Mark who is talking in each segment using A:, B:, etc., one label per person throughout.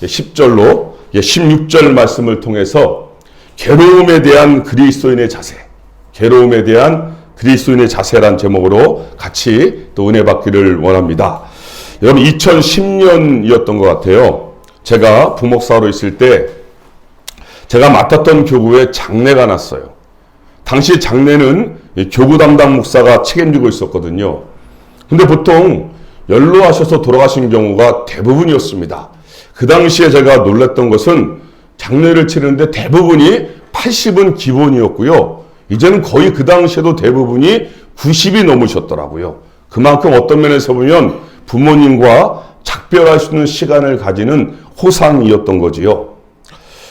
A: 10절로 16절 말씀을 통해서 괴로움에 대한 그리스도인의 자세, 괴로움에 대한 그리스도인의 자세란 제목으로 같이 또 은혜 받기를 원합니다. 여러분 2010년이었던 것 같아요. 제가 부목사로 있을 때 제가 맡았던 교구에 장례가 났어요. 당시 장례는 교구 담당 목사가 책임지고 있었거든요. 근데 보통 연로하셔서 돌아가신 경우가 대부분이었습니다. 그 당시에 제가 놀랐던 것은 장례를 치르는데 대부분이 80은 기본이었고요. 이제는 거의 그 당시에도 대부분이 90이 넘으셨더라고요. 그만큼 어떤 면에서 보면 부모님과 작별할 수 있는 시간을 가지는 호상이었던 거지요.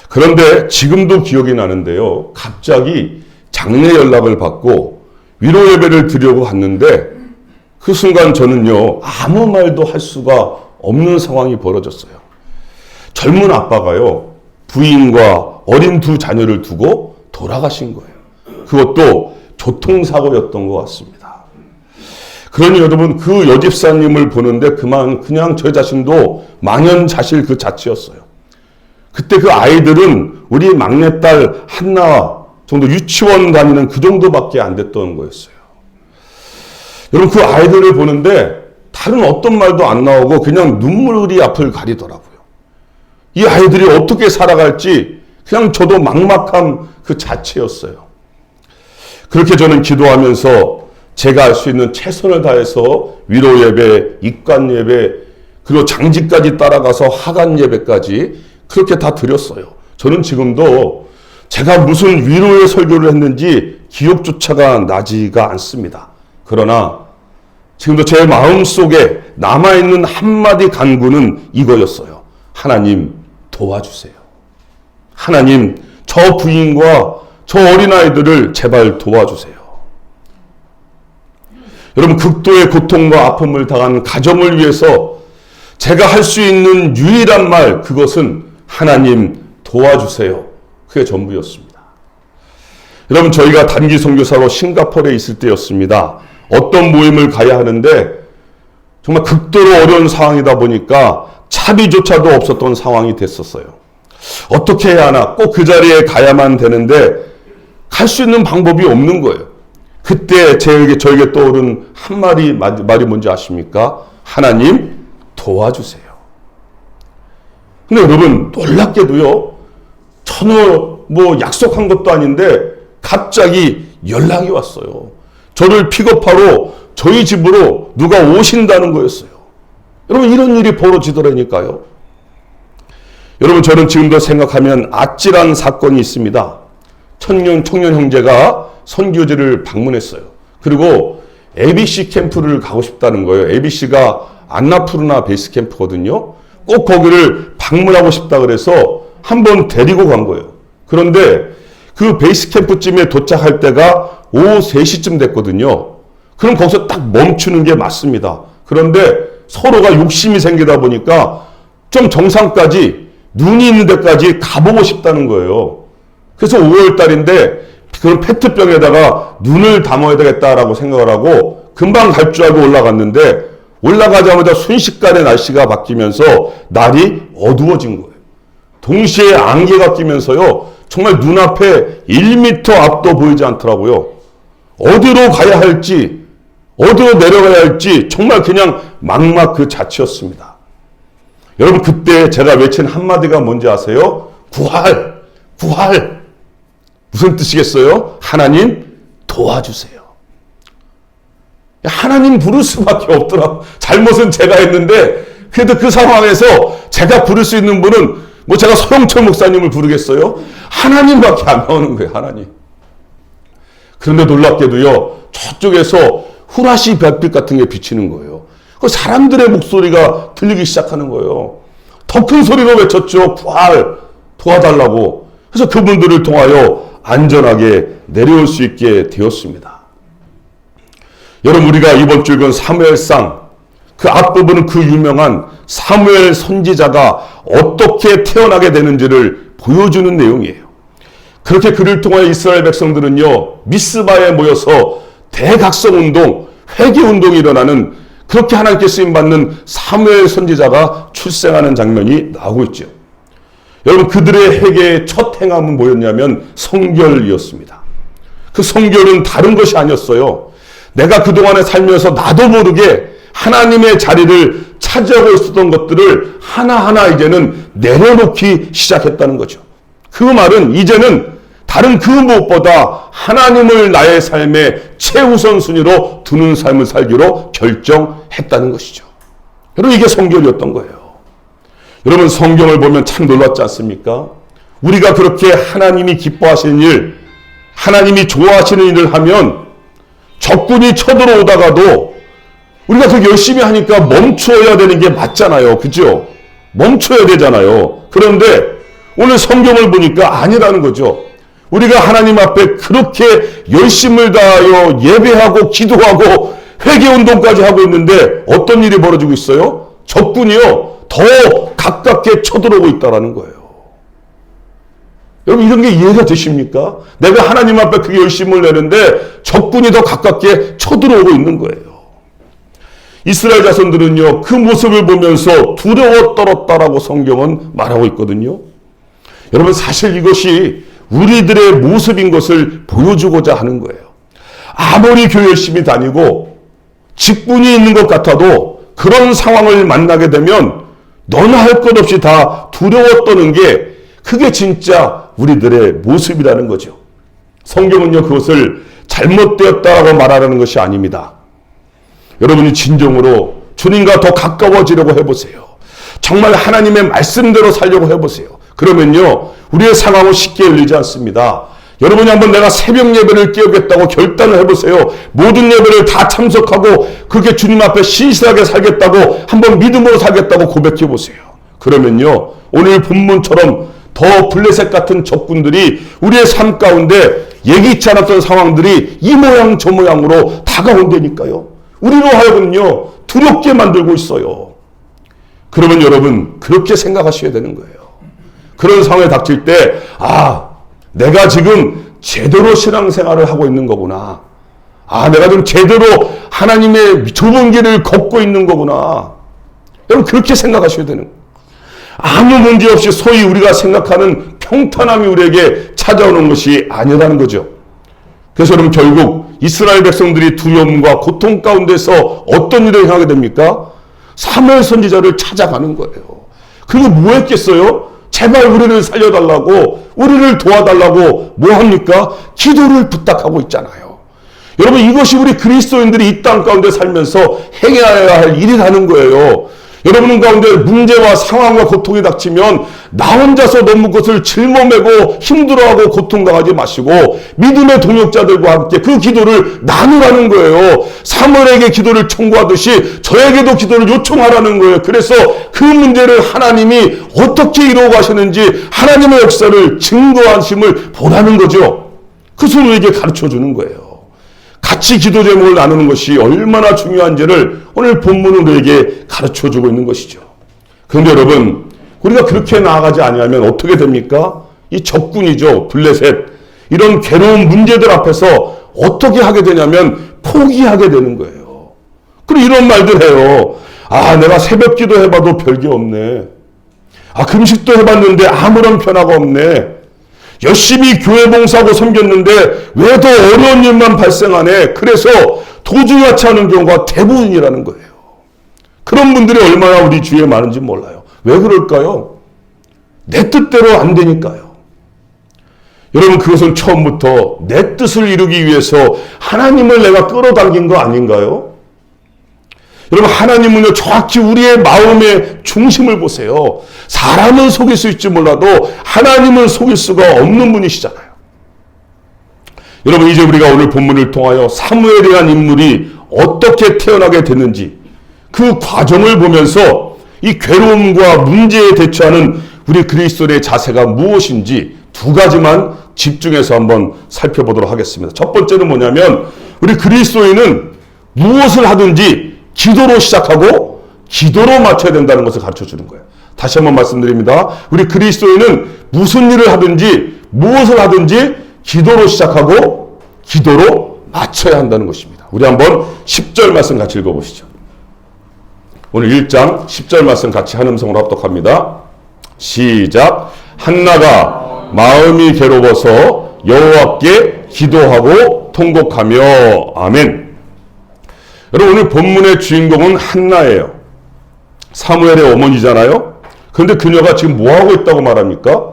A: 그런데 지금도 기억이 나는데요. 갑자기 장례 연락을 받고 위로 예배를 드리려고 갔는데 그 순간 저는요, 아무 말도 할 수가 없는 상황이 벌어졌어요. 젊은 아빠가요, 부인과 어린 두 자녀를 두고 돌아가신 거예요. 그것도 교통사고였던 것 같습니다. 그러니 여러분, 그 여집사님을 보는데 그냥 저 자신도 망연자실 그 자체였어요. 그때 그 아이들은 우리 막내딸 한나 정도 유치원 다니는 그 정도밖에 안 됐던 거였어요. 여러분, 그 아이들을 보는데 다른 어떤 말도 안 나오고 그냥 눈물이 앞을 가리더라고요. 이 아이들이 어떻게 살아갈지 그냥 저도 막막함 그 자체였어요. 그렇게 저는 기도하면서 제가 할 수 있는 최선을 다해서 위로 예배, 입관 예배, 그리고 장지까지 따라가서 하간 예배까지 그렇게 다 드렸어요. 저는 지금도 제가 무슨 위로의 설교를 했는지 기억조차가 나지가 않습니다. 그러나 지금도 제 마음속에 남아있는 한마디 간구는 이거였어요. 하나님 도와주세요. 하나님 저 부인과 저 어린아이들을 제발 도와주세요. 여러분, 극도의 고통과 아픔을 당한 가정을 위해서 제가 할 수 있는 유일한 말, 그것은 하나님 도와주세요. 그게 전부였습니다. 여러분, 저희가 단기 선교사로 싱가포르에 있을 때였습니다. 어떤 모임을 가야 하는데 정말 극도로 어려운 상황이다 보니까 차비조차도 없었던 상황이 됐었어요. 어떻게 해야 하나, 꼭 그 자리에 가야만 되는데 갈 수 있는 방법이 없는 거예요. 그때 저에게 떠오른 한마디 말이 뭔지 아십니까? 하나님 도와주세요. 근데 여러분, 놀랍게도요, 전혀 약속한 것도 아닌데 갑자기 연락이 왔어요. 저를 픽업하러 저희 집으로 누가 오신다는 거였어요. 여러분, 이런 일이 벌어지더라니까요. 여러분, 저는 지금도 생각하면 아찔한 사건이 있습니다. 청년 형제가 선교지를 방문했어요. 그리고 ABC 캠프를 가고 싶다는 거예요. ABC가 안나푸르나 베이스 캠프거든요. 꼭 거기를 방문하고 싶다 그래서 한번 데리고 간 거예요. 그런데 그 베이스 캠프쯤에 도착할 때가 오후 3시쯤 됐거든요. 그럼 거기서 딱 멈추는 게 맞습니다. 그런데 서로가 욕심이 생기다 보니까 좀 정상까지, 눈이 있는 데까지 가보고 싶다는 거예요. 그래서 5월 달인데 그런 페트병에다가 눈을 담아야 되겠다라고 생각을 하고 금방 갈 줄 알고 올라갔는데 올라가자마자 순식간에 날씨가 바뀌면서 날이 어두워진 거예요. 동시에 안개가 끼면서요, 정말 눈앞에 1m 앞도 보이지 않더라고요. 어디로 가야 할지, 어디로 내려가야 할지 정말 그냥 막막 그 자체였습니다. 여러분, 그때 제가 외친 한마디가 뭔지 아세요? 구할, 구할. 무슨 뜻이겠어요? 하나님 도와주세요. 하나님 부를 수밖에 없더라고요. 잘못은 제가 했는데 그래도 그 상황에서 제가 부를 수 있는 분은 제가 서영철 목사님을 부르겠어요? 하나님밖에 안 나오는 거예요. 하나님. 그런데 놀랍게도요, 저쪽에서 후라시 별빛 같은 게 비치는 거예요. 그 사람들의 목소리가 들리기 시작하는 거예요. 더 큰 소리로 외쳤죠. 부활, 도와달라고. 그래서 그분들을 통하여 안전하게 내려올 수 있게 되었습니다. 여러분, 우리가 이번 주 읽은 사무엘상, 그 앞부분은 그 유명한 사무엘 선지자가 어떻게 태어나게 되는지를 보여주는 내용이에요. 그렇게 그를 통하여 이스라엘 백성들은요, 미스바에 모여서 대각성운동, 회개운동이 일어나는, 그렇게 하나님께 쓰임받는 사무엘 선지자가 출생하는 장면이 나오고 있죠. 여러분, 그들의 회개의 첫 행함은 뭐였냐면 성결이었습니다. 그 성결은 다른 것이 아니었어요. 내가 그동안에 살면서 나도 모르게 하나님의 자리를 차지하고 있었던 것들을 하나하나 이제는 내려놓기 시작했다는 거죠. 그 말은 이제는 다른 그 무엇보다 하나님을 나의 삶의 최우선 순위로 두는 삶을 살기로 결정했다는 것이죠. 여러분, 이게 성결이었던 거예요. 여러분, 성경을 보면 참 놀랍지 않습니까? 우리가 그렇게 하나님이 기뻐하시는 일, 하나님이 좋아하시는 일을 하면 적군이 쳐들어오다가도 우리가 그렇게 열심히 하니까 멈춰야 되는 게 맞잖아요. 그죠? 멈춰야 되잖아요. 그런데 오늘 성경을 보니까 아니라는 거죠. 우리가 하나님 앞에 그렇게 열심을 다하여 예배하고 기도하고 회개운동까지 하고 있는데 어떤 일이 벌어지고 있어요? 적군이요, 더 가깝게 쳐들어오고 있다는 거예요. 여러분, 이런 게 이해가 되십니까? 내가 하나님 앞에 그게 열심을 내는데 적군이 더 가깝게 쳐들어오고 있는 거예요. 이스라엘 자손들은요, 그 모습을 보면서 두려워 떨었다라고 성경은 말하고 있거든요. 여러분, 사실 이것이 우리들의 모습인 것을 보여주고자 하는 거예요. 아무리 교회 열심히 다니고 직분이 있는 것 같아도 그런 상황을 만나게 되면 너나 할 것 없이 다 두려워 떠는 게 그게 진짜 우리들의 모습이라는 거죠. 성경은요, 그것을 잘못되었다고 말하는 것이 아닙니다. 여러분이 진정으로 주님과 더 가까워지려고 해보세요. 정말 하나님의 말씀대로 살려고 해보세요. 그러면요, 우리의 상황은 쉽게 열리지 않습니다. 여러분이 한번 내가 새벽 예배를 깨우겠다고 결단을 해보세요. 모든 예배를 다 참석하고 그렇게 주님 앞에 신실하게 살겠다고, 한번 믿음으로 살겠다고 고백해보세요. 그러면요, 오늘 본문처럼 더 블레셋 같은 적군들이 우리의 삶 가운데 예기치 않았던 상황들이 이 모양 저 모양으로 다가온다니까요. 우리로 하여금요, 두렵게 만들고 있어요. 그러면 여러분, 그렇게 생각하셔야 되는 거예요. 그런 상황에 닥칠 때, 아, 내가 지금 제대로 신앙생활을 하고 있는 거구나. 아, 내가 좀 제대로 하나님의 좁은 길을 걷고 있는 거구나. 여러분, 그렇게 생각하셔야 되는 거예요. 아무 문제 없이 소위 우리가 생각하는 평탄함이 우리에게 찾아오는 것이 아니라는 거죠. 그래서 여러분, 결국 이스라엘 백성들이 두려움과 고통 가운데서 어떤 일을 행하게 됩니까? 사무엘 선지자를 찾아가는 거예요. 그리고 뭐 했겠어요? 제발 우리를 살려달라고, 우리를 도와달라고 뭐 합니까? 기도를 부탁하고 있잖아요. 여러분, 이것이 우리 그리스도인들이 이 땅 가운데 살면서 행해야 할 일이라는 거예요. 여러분 가운데 문제와 상황과 고통이 닥치면 나 혼자서 너무 그것을 짊어매고 힘들어하고 고통당하지 마시고 믿음의 동역자들과 함께 그 기도를 나누라는 거예요. 사무엘에게 기도를 청구하듯이 저에게도 기도를 요청하라는 거예요. 그래서 그 문제를 하나님이 어떻게 이루어 가시는지 하나님의 역사를 증거하심을 보라는 거죠. 그것을 우리에게 가르쳐 주는 거예요. 같이 기도 제목을 나누는 것이 얼마나 중요한지를 오늘 본문은 우리에게 가르쳐주고 있는 것이죠. 그런데 여러분, 우리가 그렇게 나아가지 아니하면 어떻게 됩니까? 이 적군이죠, 블레셋. 이런 괴로운 문제들 앞에서 어떻게 하게 되냐면 포기하게 되는 거예요. 그리고 이런 말들 해요. 아, 내가 새벽 기도 해봐도 별게 없네. 아, 금식도 해봤는데 아무런 변화가 없네. 열심히 교회 봉사하고 섬겼는데 왜 더 어려운 일만 발생하네. 그래서 도중같이 하는 경우가 대부분이라는 거예요. 그런 분들이 얼마나 우리 주위에 많은지 몰라요. 왜 그럴까요? 내 뜻대로 안 되니까요. 여러분, 그것은 처음부터 내 뜻을 이루기 위해서 하나님을 내가 끌어당긴 거 아닌가요? 여러분, 하나님은요, 정확히 우리의 마음의 중심을 보세요. 사람은 속일 수 있지 몰라도 하나님은 속일 수가 없는 분이시잖아요. 여러분, 이제 우리가 오늘 본문을 통하여 사무엘이라는 인물이 어떻게 태어나게 됐는지 그 과정을 보면서 이 괴로움과 문제에 대처하는 우리 그리스도의 자세가 무엇인지 두 가지만 집중해서 한번 살펴보도록 하겠습니다. 첫 번째는 뭐냐면, 우리 그리스도인은 무엇을 하든지 기도로 시작하고 기도로 마쳐야 된다는 것을 가르쳐주는 거예요. 다시 한번 말씀드립니다. 우리 그리스도인은 무슨 일을 하든지 무엇을 하든지 기도로 시작하고 기도로 마쳐야 한다는 것입니다. 우리 한번 10절 말씀 같이 읽어보시죠. 오늘 1장 10절 말씀 같이 한 음성으로 합독합니다. 시작. 한나가 마음이 괴로워서 여호와께 기도하고 통곡하며. 아멘. 여러분, 오늘 본문의 주인공은 한나예요. 사무엘의 어머니잖아요. 그런데 그녀가 지금 뭐하고 있다고 말합니까?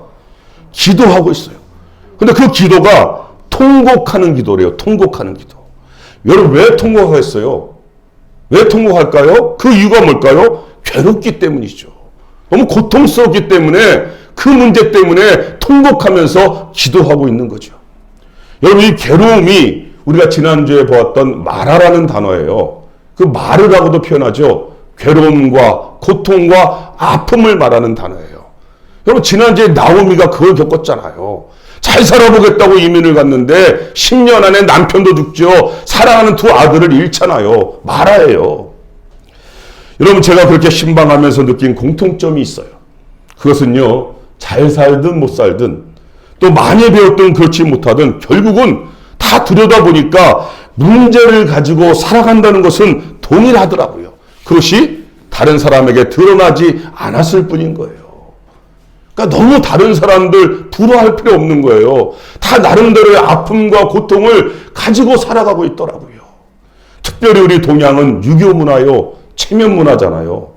A: 기도하고 있어요. 근데 그 기도가 통곡하는 기도래요. 통곡하는 기도. 여러분, 왜 통곡하겠어요? 왜 통곡할까요? 그 이유가 뭘까요? 괴롭기 때문이죠. 너무 고통스럽기 때문에, 그 문제 때문에 통곡하면서 기도하고 있는 거죠. 여러분, 이 괴로움이 우리가 지난주에 보았던 마라라는 단어예요. 그 마르라고도 표현하죠. 괴로움과 고통과 아픔을 말하는 단어예요. 여러분, 지난주에 나오미가 그걸 겪었잖아요. 잘 살아보겠다고 이민을 갔는데 10년 안에 남편도 죽죠. 사랑하는 두 아들을 잃잖아요. 마라예요. 여러분, 제가 그렇게 신방하면서 느낀 공통점이 있어요. 그것은요, 잘 살든 못 살든 또 많이 배웠든 그렇지 못하든 결국은 다 들여다보니까 문제를 가지고 살아간다는 것은 동일하더라고요. 그것이 다른 사람에게 드러나지 않았을 뿐인 거예요. 그러니까 너무 다른 사람들 부러워할 필요 없는 거예요. 다 나름대로의 아픔과 고통을 가지고 살아가고 있더라고요. 특별히 우리 동양은 유교 문화요, 체면 문화잖아요.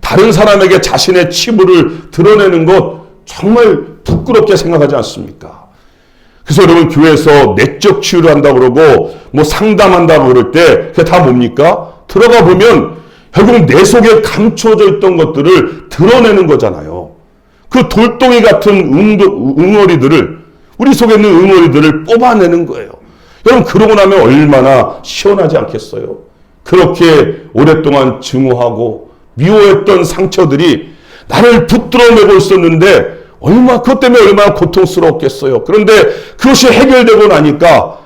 A: 다른 사람에게 자신의 치부를 드러내는 것 정말 부끄럽게 생각하지 않습니까? 그래서 여러분, 교회에서 내적 치유를 한다고 그러고 뭐 상담한다고 그럴 때 그게 다 뭡니까? 들어가 보면 결국 내 속에 감춰져 있던 것들을 드러내는 거잖아요. 그 돌덩이 같은 응어리들을, 우리 속에 있는 응어리들을 뽑아내는 거예요. 여러분, 그러고 나면 얼마나 시원하지 않겠어요? 그렇게 오랫동안 증오하고 미워했던 상처들이 나를 붙들어내고 있었는데 그것 때문에 얼마나 고통스러웠겠어요. 그런데 그것이 해결되고 나니까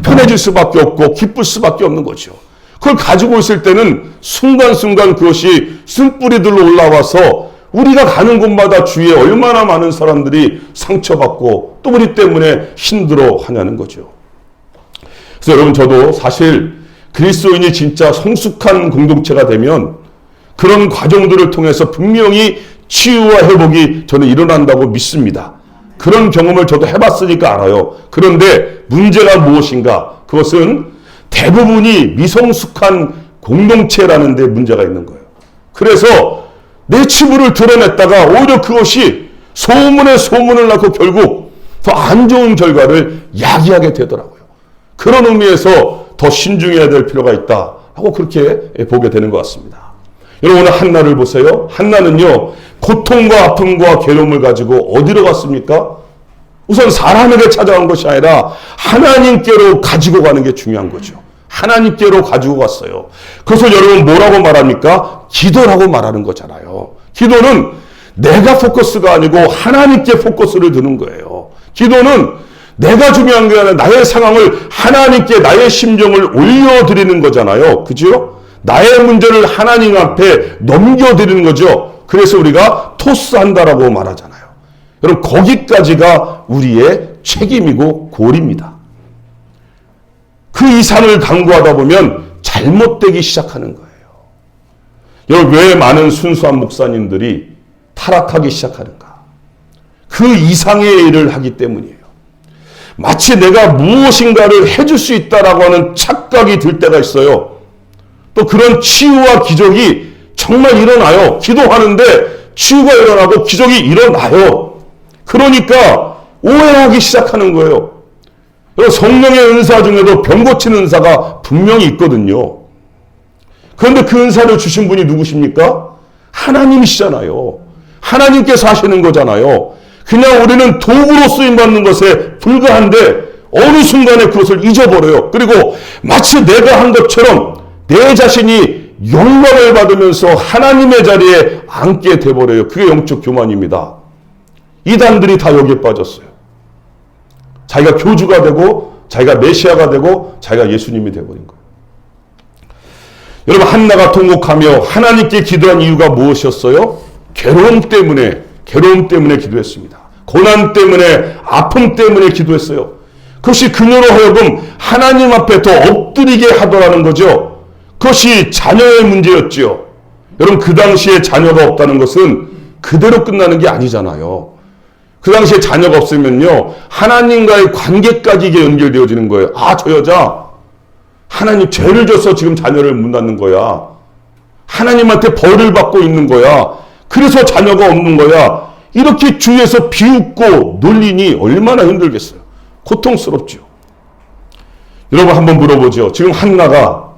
A: 편해질 수밖에 없고 기쁠 수밖에 없는 거죠. 그걸 가지고 있을 때는 순간순간 그것이 쓴뿌리들로 올라와서 우리가 가는 곳마다 주위에 얼마나 많은 사람들이 상처받고 또 우리 때문에 힘들어 하냐는 거죠. 그래서 여러분, 저도 사실 그리스도인이 진짜 성숙한 공동체가 되면 그런 과정들을 통해서 분명히 치유와 회복이 저는 일어난다고 믿습니다. 그런 경험을 저도 해봤으니까 알아요. 그런데 문제가 무엇인가? 그것은 대부분이 미성숙한 공동체라는 데 문제가 있는 거예요. 그래서 내 치부를 드러냈다가 오히려 그것이 소문에 소문을 낳고 결국 더 안 좋은 결과를 야기하게 되더라고요. 그런 의미에서 더 신중해야 될 필요가 있다 하고 그렇게 보게 되는 것 같습니다. 여러분, 오늘 한나를 보세요. 한나는요, 고통과 아픔과 괴로움을 가지고 어디로 갔습니까? 우선 사람에게 찾아온 것이 아니라 하나님께로 가지고 가는 게 중요한 거죠. 하나님께로 가지고 갔어요. 그래서 여러분, 뭐라고 말합니까? 기도라고 말하는 거잖아요. 기도는 내가 포커스가 아니고 하나님께 포커스를 두는 거예요. 기도는 내가 중요한 게 아니라 나의 상황을 하나님께 나의 심정을 올려드리는 거잖아요. 그죠? 나의 문제를 하나님 앞에 넘겨드리는 거죠. 그래서 우리가 토스한다라고 말하잖아요. 여러분, 거기까지가 우리의 책임이고 고리입니다. 그 이상을 강구하다 보면 잘못되기 시작하는 거예요. 여러분, 왜 많은 순수한 목사님들이 타락하기 시작하는가? 그 이상의 일을 하기 때문이에요. 마치 내가 무엇인가를 해줄 수 있다라고 하는 착각이 들 때가 있어요. 또 그런 치유와 기적이 정말 일어나요. 기도하는데 치유가 일어나고 기적이 일어나요. 그러니까 오해하기 시작하는 거예요. 성령의 은사 중에도 병 고치는 은사가 분명히 있거든요. 그런데 그 은사를 주신 분이 누구십니까? 하나님이시잖아요. 하나님께서 하시는 거잖아요. 그냥 우리는 도구로 쓰임받는 것에 불과한데 어느 순간에 그것을 잊어버려요. 그리고 마치 내가 한 것처럼 내 자신이 영광을 받으면서 하나님의 자리에 앉게 돼버려요. 그게 영적 교만입니다. 이단들이 다 여기에 빠졌어요. 자기가 교주가 되고 자기가 메시아가 되고 자기가 예수님이 되어버린 거예요. 여러분, 한나가 통곡하며 하나님께 기도한 이유가 무엇이었어요? 괴로움 때문에 기도했습니다. 고난 때문에, 아픔 때문에 기도했어요. 그것이 그녀로 하여금 하나님 앞에 더 엎드리게 하더라는 거죠. 그것이 자녀의 문제였죠. 여러분, 그 당시에 자녀가 없다는 것은 그대로 끝나는 게 아니잖아요. 그 당시에 자녀가 없으면요, 하나님과의 관계까지 이게 연결되어지는 거예요. 아, 저 여자 하나님 죄를 져서 지금 자녀를 못 낳는 거야. 하나님한테 벌을 받고 있는 거야. 그래서 자녀가 없는 거야. 이렇게 주위에서 비웃고 놀리니 얼마나 힘들겠어요. 고통스럽죠. 여러분 한번 물어보죠. 지금 한나가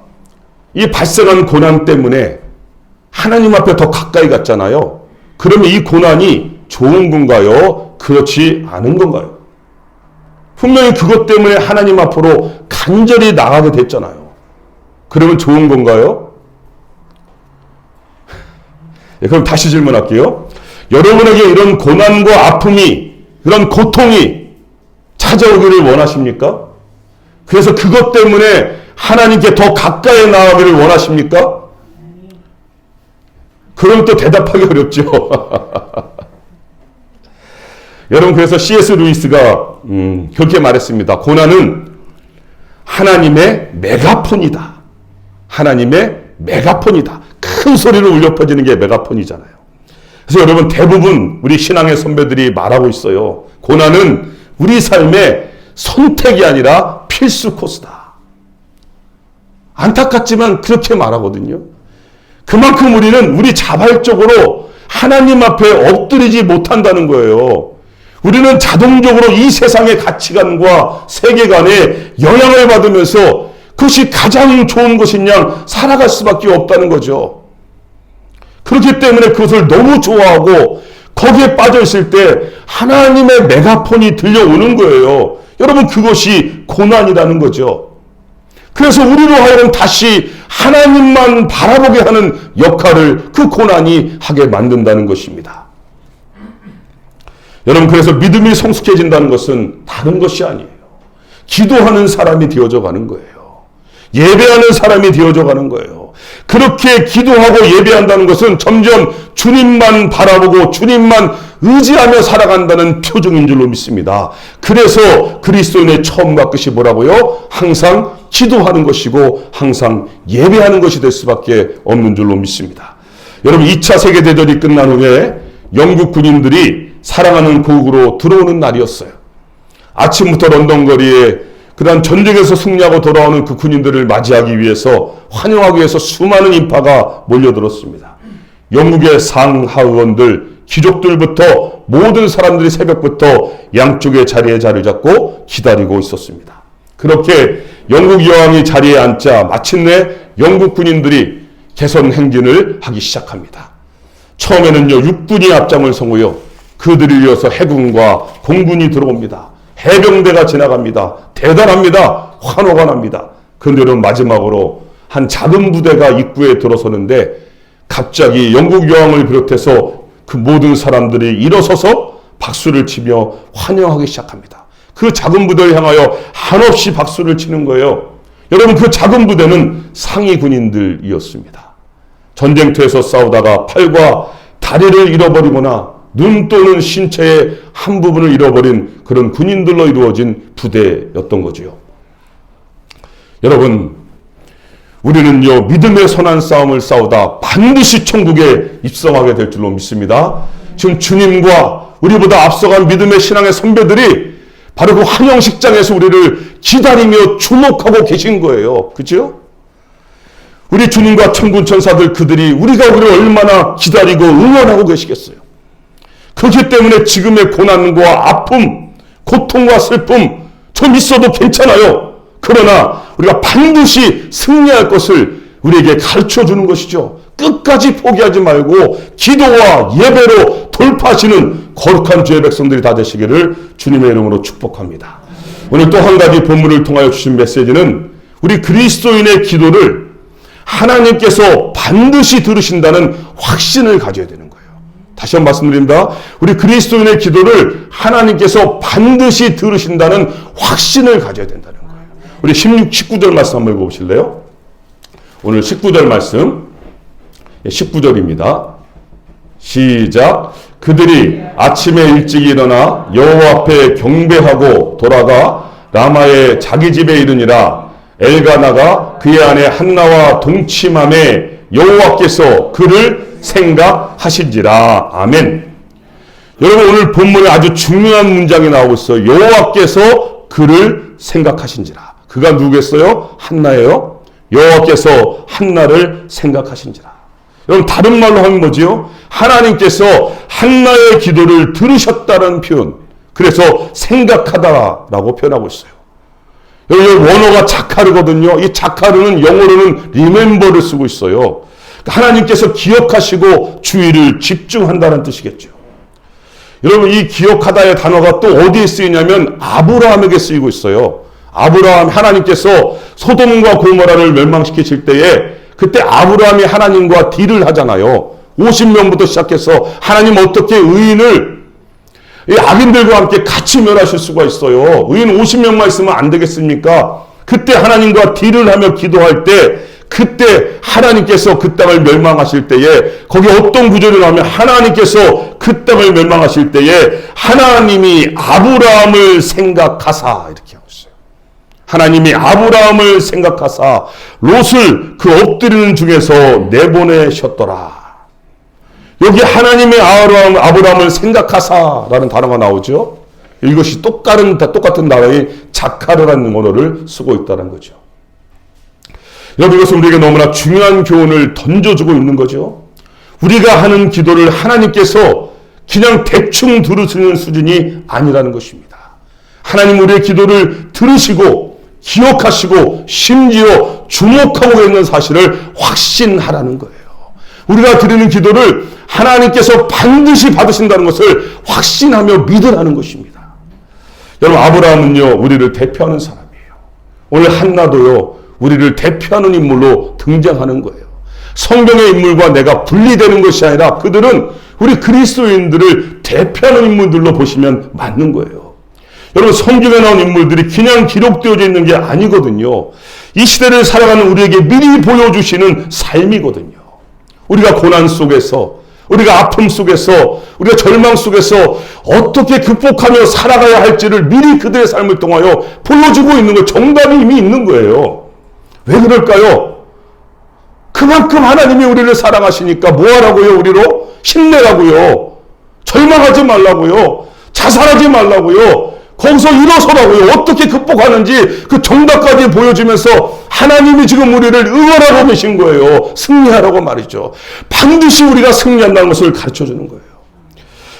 A: 이 발생한 고난 때문에 하나님 앞에 더 가까이 갔잖아요. 그러면 이 고난이 좋은 건가요? 그렇지 않은 건가요? 분명히 그것 때문에 하나님 앞으로 간절히 나가게 됐잖아요. 그러면 좋은 건가요? 네, 그럼 다시 질문할게요. 여러분에게 이런 고난과 아픔이, 그런 고통이 찾아오기를 원하십니까? 그래서 그것 때문에 하나님께 더 가까이 나가기를 원하십니까? 그럼 또 대답하기 어렵죠. 여러분, 그래서 C.S. 루이스가 그렇게 말했습니다. 고난은 하나님의 메가폰이다. 하나님의 메가폰이다. 큰 소리로 울려 퍼지는 게 메가폰이잖아요. 그래서 여러분, 대부분 우리 신앙의 선배들이 말하고 있어요. 고난은 우리 삶의 선택이 아니라 필수 코스다. 안타깝지만 그렇게 말하거든요. 그만큼 우리는 우리 자발적으로 하나님 앞에 엎드리지 못한다는 거예요. 우리는 자동적으로 이 세상의 가치관과 세계관에 영향을 받으면서 그것이 가장 좋은 것인 양 살아갈 수밖에 없다는 거죠. 그렇기 때문에 그것을 너무 좋아하고 거기에 빠져 있을 때 하나님의 메가폰이 들려오는 거예요. 여러분, 그것이 고난이라는 거죠. 그래서 우리로 하여금 다시 하나님만 바라보게 하는 역할을 그 고난이 하게 만든다는 것입니다. 여러분, 그래서 믿음이 성숙해진다는 것은 다른 것이 아니에요. 기도하는 사람이 되어져 가는 거예요. 예배하는 사람이 되어져 가는 거예요. 그렇게 기도하고 예배한다는 것은 점점 주님만 바라보고 주님만 의지하며 살아간다는 표정인 줄로 믿습니다. 그래서 그리스도인의 처음과 끝이 뭐라고요? 항상 기도하는 것이고 항상 예배하는 것이 될 수밖에 없는 줄로 믿습니다. 여러분, 2차 세계대전이 끝난 후에 영국 군인들이 사랑하는 고국으로 들어오는 날이었어요. 아침부터 런던 거리에 그다음 전쟁에서 승리하고 돌아오는 그 군인들을 맞이하기 위해서, 환영하기 위해서 수많은 인파가 몰려들었습니다. 영국의 상하의원들, 귀족들부터 모든 사람들이 새벽부터 양쪽의 자리에 자리를 잡고 기다리고 있었습니다. 그렇게 영국 여왕이 자리에 앉자 마침내 영국 군인들이 개선 행진을 하기 시작합니다. 처음에는요, 육군이 앞장을 서고요, 그들을 이어서 해군과 공군이 들어옵니다. 해병대가 지나갑니다. 대단합니다. 환호가 납니다. 그런데 마지막으로 한 작은 부대가 입구에 들어서는데 갑자기 영국 여왕을 비롯해서 그 모든 사람들이 일어서서 박수를 치며 환영하기 시작합니다. 그 작은 부대를 향하여 한없이 박수를 치는 거예요. 여러분, 그 작은 부대는 상위 군인들이었습니다. 전쟁터에서 싸우다가 팔과 다리를 잃어버리거나 눈 또는 신체의 한 부분을 잃어버린 그런 군인들로 이루어진 부대였던 거지요. 여러분, 우리는요, 믿음의 선한 싸움을 싸우다 반드시 천국에 입성하게 될 줄로 믿습니다. 지금 주님과 우리보다 앞서간 믿음의 신앙의 선배들이 바로 그 환영식장에서 우리를 기다리며 주목하고 계신 거예요. 그죠? 우리 주님과 천군 천사들, 그들이 우리가 우리를 얼마나 기다리고 응원하고 계시겠어요. 그렇기 때문에 지금의 고난과 아픔, 고통과 슬픔 좀 있어도 괜찮아요. 그러나 우리가 반드시 승리할 것을 우리에게 가르쳐주는 것이죠. 끝까지 포기하지 말고 기도와 예배로 돌파하시는 거룩한 주의 백성들이 다 되시기를 주님의 이름으로 축복합니다. 오늘 또 한 가지 본문을 통하여 주신 메시지는 우리 그리스도인의 기도를 하나님께서 반드시 들으신다는 확신을 가져야 되는 거예요. 다시 한번 말씀드립니다. 우리 그리스도인의 기도를 하나님께서 반드시 들으신다는 확신을 가져야 된다는 거예요. 우리 19절 말씀 한번 읽어보실래요? 오늘 19절 말씀, 19절입니다. 시작. 그들이 아침에 일찍 일어나 여호와 앞에 경배하고 돌아가 라마의 자기 집에 이르니라. 엘가나가 그의 아내 한나와 동침함에 여호와께서 그를 생각하신지라. 아멘. 여러분 오늘 본문에 아주 중요한 문장이 나오고 있어요. 여호와께서 그를 생각하신지라. 그가 누구겠어요? 한나예요. 여호와께서 한나를 생각하신지라. 여러분 다른 말로 하면 뭐지요? 하나님께서 한나의 기도를 들으셨다는 표현. 그래서 생각하다라고 표현하고 있어요. 여기 원어가 자카르거든요. 이 자카르는 영어로는 remember를 쓰고 있어요. 하나님께서 기억하시고 주의를 집중한다는 뜻이겠죠. 여러분 이 기억하다의 단어가 또 어디에 쓰이냐면 아브라함에게 쓰이고 있어요. 아브라함 하나님께서 소돔과 고모라를 멸망시키실 때에 그때 아브라함이 하나님과 딜을 하잖아요. 50명부터 시작해서 하나님 어떻게 의인을 이 악인들과 함께 같이 멸하실 수가 있어요. 의인 50명만 있으면 안 되겠습니까? 그때 하나님과 딜을 하며 기도할 때 그때 하나님께서 그 땅을 멸망하실 때에 거기 어떤 구절이 나오면 하나님께서 그 땅을 멸망하실 때에 하나님이 아브라함을 생각하사 이렇게 하고 있어요. 하나님이 아브라함을 생각하사 롯을 그 엎드리는 중에서 내보내셨더라. 여기 하나님의 아브라함을 생각하사라는 단어가 나오죠. 이것이 똑같은 단어의 자카르라는 언어를 쓰고 있다는 거죠. 여러분 이것은 우리에게 너무나 중요한 교훈을 던져주고 있는 거죠. 우리가 하는 기도를 하나님께서 그냥 대충 들으시는 수준이 아니라는 것입니다. 하나님 우리의 기도를 들으시고 기억하시고 심지어 주목하고 있는 사실을 확신하라는 거예요. 우리가 드리는 기도를 하나님께서 반드시 받으신다는 것을 확신하며 믿으라는 것입니다. 여러분 아브라함은요 우리를 대표하는 사람이에요. 오늘 한나도요 우리를 대표하는 인물로 등장하는 거예요. 성경의 인물과 내가 분리되는 것이 아니라 그들은 우리 그리스도인들을 대표하는 인물들로 보시면 맞는 거예요. 여러분 성경에 나온 인물들이 그냥 기록되어져 있는 게 아니거든요. 이 시대를 살아가는 우리에게 미리 보여주시는 삶이거든요. 우리가 고난 속에서 우리가 아픔 속에서 우리가 절망 속에서 어떻게 극복하며 살아가야 할지를 미리 그들의 삶을 통하여 보여주고 있는 거 정답이 이미 있는 거예요. 왜 그럴까요? 그만큼 하나님이 우리를 사랑하시니까 뭐하라고요? 우리로 힘내라고요. 절망하지 말라고요. 자살하지 말라고요. 거기서 일어서라고요. 어떻게 극복하는지 그 정답까지 보여주면서 하나님이 지금 우리를 응원하고 계신 거예요. 승리하라고 말이죠. 반드시 우리가 승리한다는 것을 가르쳐주는 거예요.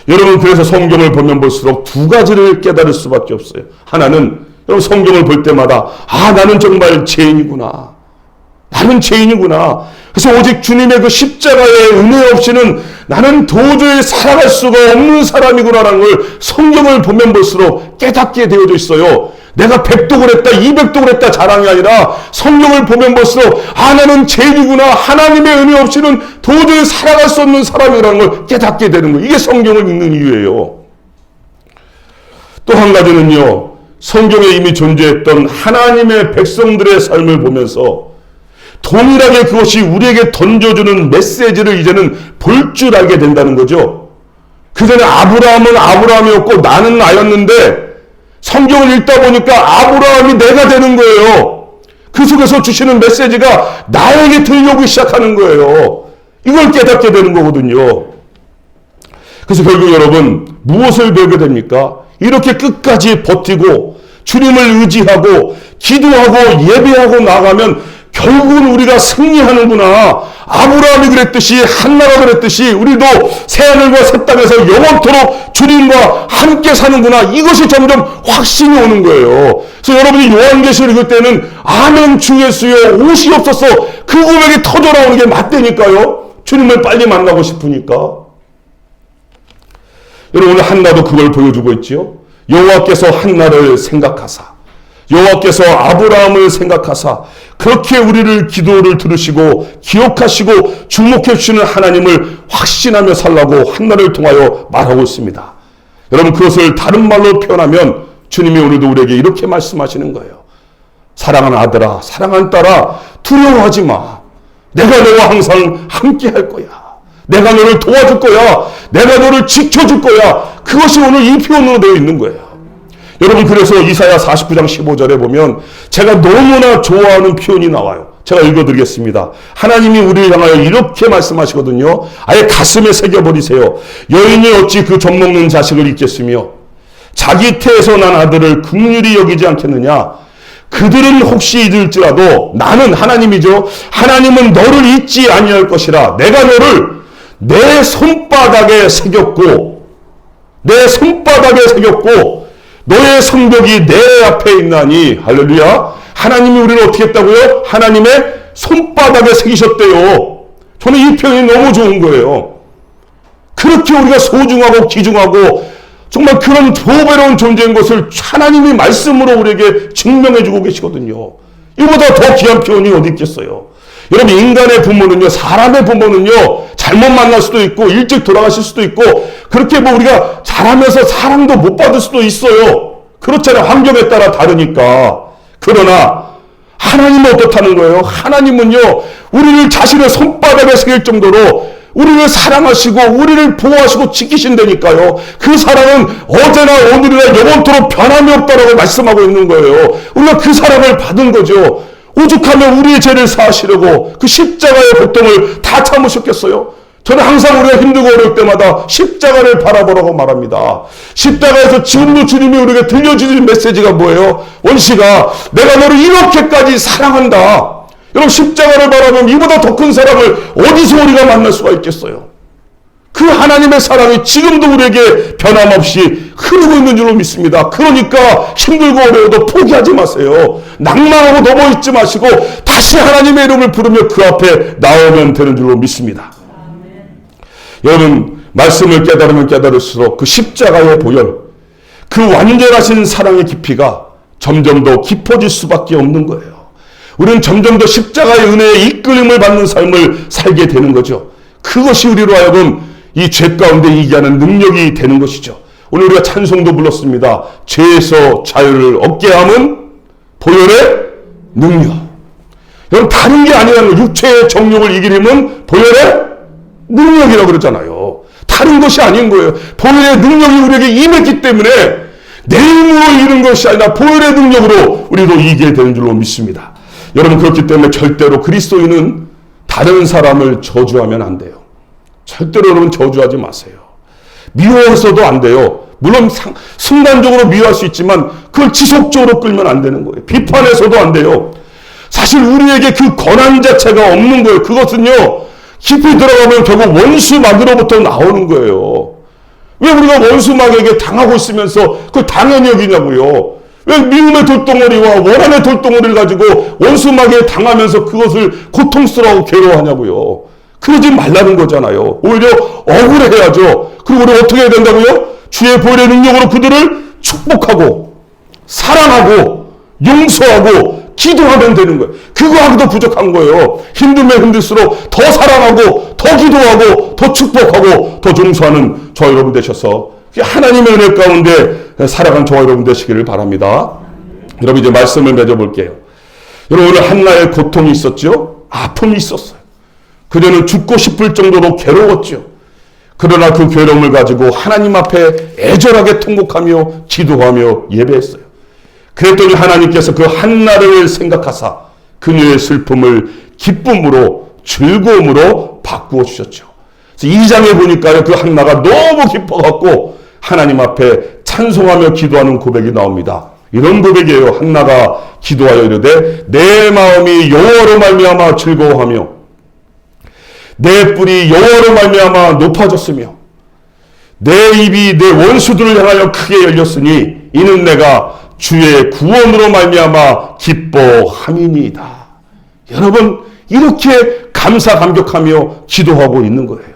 A: 여러분 그래서 성경을 보면 볼수록 두 가지를 깨달을 수밖에 없어요. 하나는 여러분 성경을 볼 때마다 나는 정말 죄인이구나. 나는 죄인이구나. 그래서 오직 주님의 그 십자가의 은혜 없이는 나는 도저히 살아갈 수가 없는 사람이구나라는 걸 성경을 보면 볼수록 깨닫게 되어져 있어요. 내가 100독을 했다 200독을 했다 자랑이 아니라 성경을 보면 볼수록 나는 죄인이구나. 하나님의 은혜 없이는 도저히 살아갈 수 없는 사람이라는 걸 깨닫게 되는 거예요. 이게 성경을 읽는 이유예요. 또 한 가지는요. 성경에 이미 존재했던 하나님의 백성들의 삶을 보면서 동일하게 그것이 우리에게 던져주는 메시지를 이제는 볼 줄 알게 된다는 거죠. 그전에 아브라함은 아브라함이었고 나는 나였는데 성경을 읽다 보니까 아브라함이 내가 되는 거예요. 그 속에서 주시는 메시지가 나에게 들려오기 시작하는 거예요. 이걸 깨닫게 되는 거거든요. 그래서 결국 여러분 무엇을 배우게 됩니까? 이렇게 끝까지 버티고 주님을 의지하고 기도하고 예배하고 나가면 결국은 우리가 승리하는구나. 아브라함이 그랬듯이 한나가 그랬듯이 우리도 새하늘과 새 땅에서 영원토록 주님과 함께 사는구나. 이것이 점점 확신이 오는 거예요. 그래서 여러분이 요한계시를 읽을 때는 아멘 주 예수여 오시옵소서 그 고백이 터져 나오는 게 맞다니까요. 주님을 빨리 만나고 싶으니까. 여러분 오늘 한나도 그걸 보여주고 있지요. 여호와께서 한나를 생각하사 여호와께서 아브라함을 생각하사 그렇게 우리를 기도를 들으시고 기억하시고 주목해 주시는 하나님을 확신하며 살라고 한나를 통하여 말하고 있습니다. 여러분 그것을 다른 말로 표현하면 주님이 오늘도 우리에게 이렇게 말씀하시는 거예요. 사랑하는 아들아 사랑하는 딸아 두려워하지 마. 내가 너와 항상 함께 할 거야. 내가 너를 도와줄 거야. 내가 너를 지켜줄 거야. 그것이 오늘 이 표현으로 되어 있는 거예요. 여러분 그래서 이사야 49장 15절에 보면 제가 너무나 좋아하는 표현이 나와요. 제가 읽어드리겠습니다. 하나님이 우리를 향하여 이렇게 말씀하시거든요. 아예 가슴에 새겨버리세요. 여인이 어찌 그 젖먹는 자식을 잊겠으며 자기 태에서 난 아들을 긍휼히 여기지 않겠느냐. 그들은 혹시 잊을지라도 나는 하나님이죠. 하나님은 너를 잊지 아니할 것이라. 내가 너를 내 손바닥에 새겼고 너의 성벽이 내 앞에 있나니. 할렐루야. 하나님이 우리를 어떻게 했다고요? 하나님의 손바닥에 새기셨대요. 저는 이 표현이 너무 좋은 거예요. 그렇게 우리가 소중하고 귀중하고 정말 그런 보배로운 존재인 것을 하나님이 말씀으로 우리에게 증명해 주고 계시거든요. 이보다 더 귀한 표현이 어디 있겠어요. 여러분, 인간의 부모는요, 사람의 부모는요, 잘못 만날 수도 있고 일찍 돌아가실 수도 있고 그렇게 뭐 우리가 자라면서 사랑도 못 받을 수도 있어요. 그렇잖아요. 환경에 따라 다르니까. 그러나 하나님은 어떻다는 거예요? 하나님은요, 우리를 자신의 손바닥에 새길 정도로 우리를 사랑하시고 우리를 보호하시고 지키신다니까요. 그 사랑은 어제나 오늘이나 영원토록 변함이 없다라고 말씀하고 있는 거예요. 우리가 그 사랑을 받은 거죠. 오죽하면 우리의 죄를 사하시려고 그 십자가의 고통을 다 참으셨겠어요? 저는 항상 우리가 힘들고 어려울 때마다 십자가를 바라보라고 말합니다. 십자가에서 지금도 주님이 우리에게 들려주는 메시지가 뭐예요? 원시가 내가 너를 이렇게까지 사랑한다. 여러분, 십자가를 바라보면 이보다 더 큰 사랑을 어디서 우리가 만날 수가 있겠어요? 그 하나님의 사랑이 지금도 우리에게 변함없이 흐르고 있는 줄로 믿습니다. 그러니까 힘들고 어려워도 포기하지 마세요. 낭망하고 넘어있지 마시고 다시 하나님의 이름을 부르며 그 앞에 나오면 되는 줄로 믿습니다. 여러분, 말씀을 깨달으면 깨달을수록 그 십자가의 보혈, 그 완전하신 사랑의 깊이가 점점 더 깊어질 수밖에 없는 거예요. 우리는 점점 더 십자가의 은혜에 이끌림을 받는 삶을 살게 되는 거죠. 그것이 우리로 하여금 이 죄 가운데 이기게 하는 능력이 되는 것이죠. 오늘 우리가 찬송도 불렀습니다. 죄에서 자유를 얻게 함은 보혈의 능력. 여러분, 다른 게 아니라는 거예요. 육체의 정욕을 이기림은 보혈의 능력이라고 그러잖아요. 다른 것이 아닌 거예요. 보혈의 능력이 우리에게 임했기 때문에 내 힘으로 이기는 것이 아니라 보혈의 능력으로 우리도 이기게 되는 줄로 믿습니다. 여러분, 그렇기 때문에 절대로 그리스도인은 다른 사람을 저주하면 안 돼요. 절대로 여러분 저주하지 마세요. 미워해서도 안 돼요. 물론 순간적으로 미워할 수 있지만 그걸 지속적으로 끌면 안 되는 거예요. 비판해서도 안 돼요. 사실 우리에게 그 권한 자체가 없는 거예요. 그것은요, 깊이 들어가면 결국 원수막으로부터 나오는 거예요. 왜 우리가 원수막에게 당하고 있으면서 그걸 당연히 여기냐고요. 왜 미움의 돌덩어리와 원한의 돌덩어리를 가지고 원수막에 당하면서 그것을 고통스러워하고 괴로워하냐고요. 그러지 말라는 거잖아요. 오히려 억울해야죠. 그리고 우리 어떻게 해야 된다고요? 주의 보혈의 능력으로 그들을 축복하고 사랑하고 용서하고 기도하면 되는 거예요. 그거 하기도 부족한 거예요. 힘들면 힘들수록 더 사랑하고 더 기도하고 더 축복하고 더 용서하는 저와 여러분 되셔서 하나님의 은혜 가운데 살아간 저와 여러분 되시기를 바랍니다. 여러분, 이제 말씀을 맺어볼게요. 여러분, 오늘 한나의 고통이 있었죠? 아픔이 있었어요. 그녀는 죽고 싶을 정도로 괴로웠죠. 그러나 그 괴로움을 가지고 하나님 앞에 애절하게 통곡하며 기도하며 예배했어요. 그랬더니 하나님께서 그 한나를 생각하사 그녀의 슬픔을 기쁨으로 즐거움으로 바꾸어 주셨죠. 그래서 2장에 보니까요, 그 한나가 너무 기뻐갖고 하나님 앞에 찬송하며 기도하는 고백이 나옵니다. 이런 고백이에요. 한나가 기도하여 이르되 내 마음이 여호와로 말미암아 즐거워하며 내 뿔이 여호와로 말미암아 높아졌으며 내 입이 내 원수들을 향하여 크게 열렸으니 이는 내가 주의 구원으로 말미암아 기뻐함이니이다. 여러분, 이렇게 감사 감격하며 기도하고 있는 거예요.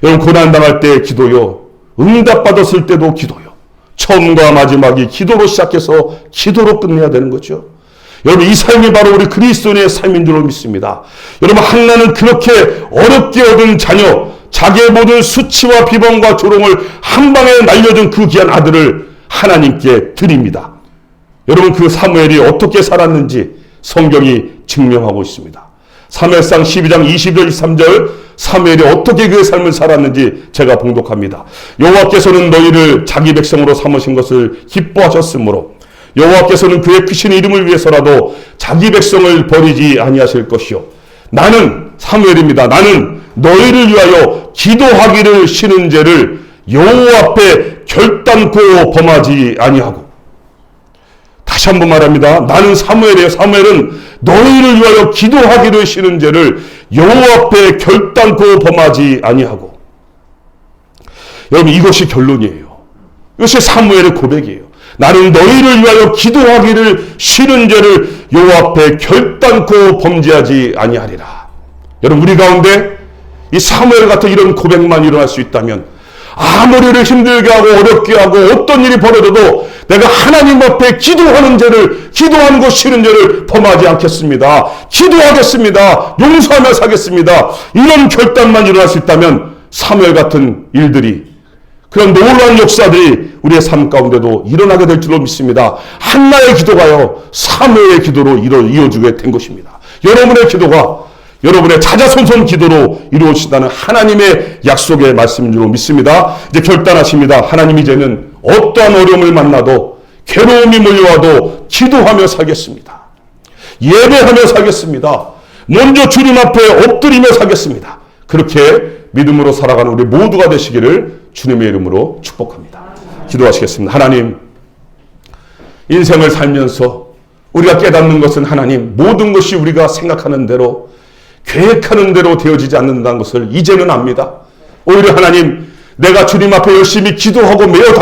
A: 여러분, 고난당할 때의 기도요, 응답받았을 때도 기도요, 처음과 마지막이 기도로 시작해서 기도로 끝내야 되는 거죠. 여러분, 이 삶이 바로 우리 그리스도인의 삶인 줄로 믿습니다. 여러분, 한나는 그렇게 어렵게 얻은 자녀, 자기의 모든 수치와 비방과 조롱을 한 방에 날려준 그 귀한 아들을 하나님께 드립니다. 여러분, 그 사무엘이 어떻게 살았는지 성경이 증명하고 있습니다. 사무엘상 12장 20절 23절 사무엘이 어떻게 그의 삶을 살았는지 제가 봉독합니다. 여호와께서는 너희를 자기 백성으로 삼으신 것을 기뻐하셨으므로 여호와께서는 그의 크신 이름을 위해서라도 자기 백성을 버리지 아니하실 것이요 나는 사무엘입니다. 나는 너희를 위하여 기도하기를 싫은 죄를 여호와 앞에 결단코 범하지 아니하고. 다시 한번 말합니다. 나는 사무엘이에요. 사무엘은 너희를 위하여 기도하기를 싫은 죄를 여호와 앞에 결단코 범하지 아니하고. 여러분, 이것이 결론이에요. 이것이 사무엘의 고백이에요. 나는 너희를 위하여 기도하기를 싫은 죄를 여호와 앞에 결단코 범죄하지 아니하리라. 여러분, 우리 가운데 이 사무엘 같은 이런 고백만 일어날 수 있다면, 아무리 우리를 힘들게 하고 어렵게 하고 어떤 일이 벌어져도 내가 하나님 앞에 기도하는 것 싫은 죄를 범하지 않겠습니다. 기도하겠습니다. 용서하며 사겠습니다. 이런 결단만 일어날 수 있다면 사무엘 같은 일들이, 그런 놀라운 역사들이 우리의 삶 가운데도 일어나게 될 줄로 믿습니다. 한나의 기도가요, 사무엘의 기도로 이어지게 된 것입니다. 여러분의 기도가 여러분의 자자손손 기도로 이루어진다는 하나님의 약속의 말씀인 줄로 믿습니다. 이제 결단하십니다. 하나님, 이제는 어떠한 어려움을 만나도, 괴로움이 몰려와도 기도하며 살겠습니다. 예배하며 살겠습니다. 먼저 주님 앞에 엎드리며 살겠습니다. 그렇게 믿음으로 살아가는 우리 모두가 되시기를 주님의 이름으로 축복합니다. 기도하시겠습니다. 하나님, 인생을 살면서 우리가 깨닫는 것은 하나님, 모든 것이 우리가 생각하는 대로, 계획하는 대로 되어지지 않는다는 것을 이제는 압니다. 오히려 하나님, 내가 주님 앞에 열심히 기도하고 매어